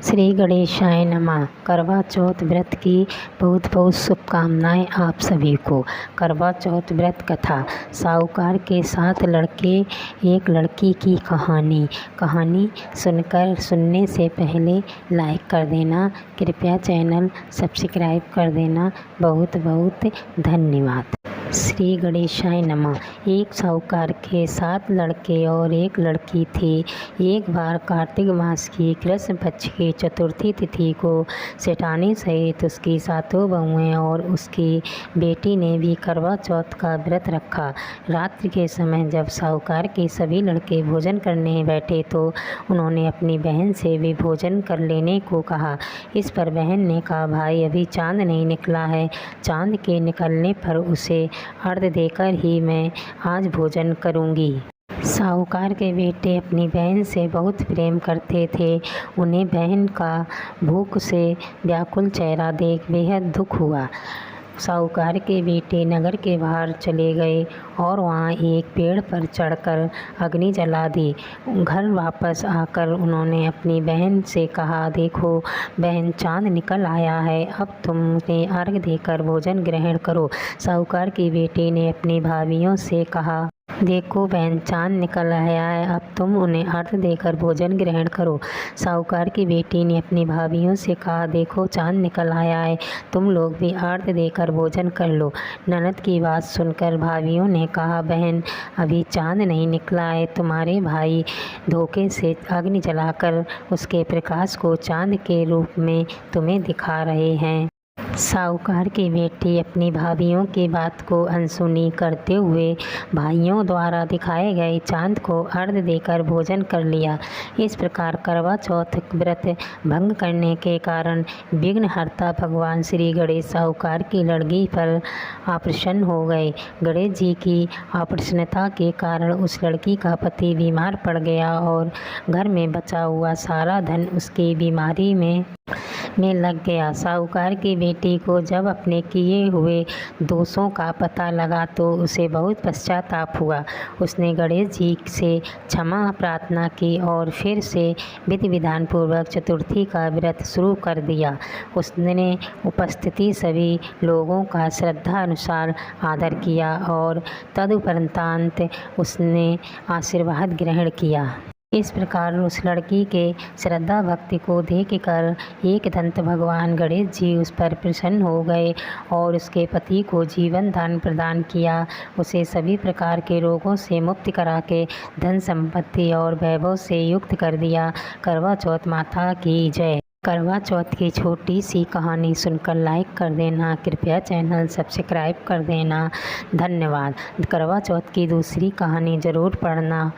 श्री गणेशाय नमः। करवा चौथ व्रत की बहुत बहुत शुभकामनाएं आप सभी को। करवा चौथ व्रत कथा। साहूकार के 7 लड़के एक लड़की की कहानी सुनने से पहले लाइक कर देना, कृपया चैनल सब्सक्राइब कर देना। बहुत बहुत धन्यवाद। श्री गणेशाय नमः। एक साहूकार के 7 लड़के और एक लड़की थी। एक बार कार्तिक मास की कृष्ण पक्ष की चतुर्थी तिथि को सेठानी सहित उसकी 7 बहुएं और उसकी बेटी ने भी करवा चौथ का व्रत रखा। रात्रि के समय जब साहूकार के सभी लड़के भोजन करने बैठे तो उन्होंने अपनी बहन से भी भोजन कर लेने को कहा। इस पर बहन ने कहा, भाई अभी चांद नहीं निकला है, चांद के निकलने पर उसे अर्घ देकर ही मैं आज भोजन करूंगी। साहूकार के बेटे अपनी बहन से बहुत प्रेम करते थे। उन्हें बहन का भूख से व्याकुल चेहरा देख बेहद दुख हुआ। साहूकार के बेटे नगर के बाहर चले गए और वहाँ एक पेड़ पर चढ़कर अग्नि जला दी। घर वापस आकर उन्होंने अपनी बहन से कहा, देखो बहन, चांद निकल आया है, अब तुम उन्हें अर्घ देकर भोजन ग्रहण करो। साहूकार की बेटी ने अपनी भाभियों से कहा, देखो बहन, चांद निकल आया है, अब तुम उन्हें अर्घ देकर भोजन ग्रहण करो। साहूकार की बेटी ने अपनी भाभियों से कहा, देखो चांद निकल आया है, तुम लोग भी अर्घ देकर भोजन कर लो। ननद की बात सुनकर भाभियों ने कहा, बहन अभी चांद नहीं निकला है, तुम्हारे भाई धोखे से अग्नि जलाकर उसके प्रकाश को चांद के रूप में तुम्हें दिखा रहे हैं। साहूकार की बेटी अपनी भाभियों की बात को अनसुनी करते हुए भाइयों द्वारा दिखाए गए चांद को अर्घ देकर भोजन कर लिया। इस प्रकार करवा चौथ व्रत भंग करने के कारण विघ्नहर्ता भगवान श्री गणेश साहूकार की लड़की पर अप्रसन्न हो गए। गणेश जी की अप्रसन्नता के कारण उस लड़की का पति बीमार पड़ गया और घर में बचा हुआ सारा धन उसकी बीमारी में लग गया। साहूकार की बेटी को जब अपने किए हुए दोषों का पता लगा तो उसे बहुत पश्चाताप हुआ। उसने गणेश जी से क्षमा प्रार्थना की और फिर से विधि विधान पूर्वक चतुर्थी का व्रत शुरू कर दिया। उसने उपस्थिति सभी लोगों का श्रद्धा अनुसार आदर किया और तदुपरांत उसने आशीर्वाद ग्रहण किया। इस प्रकार उस लड़की के श्रद्धा भक्ति को देखकर एक दंत भगवान गणेश जी उस पर प्रसन्न हो गए और उसके पति को जीवन दान प्रदान किया। उसे सभी प्रकार के रोगों से मुक्त करा के धन संपत्ति और वैभव से युक्त कर दिया। करवा चौथ माता की जय। करवा चौथ की छोटी सी कहानी सुनकर लाइक कर देना, कृपया चैनल सब्सक्राइब कर देना। धन्यवाद। करवा चौथ की दूसरी कहानी ज़रूर पढ़ना।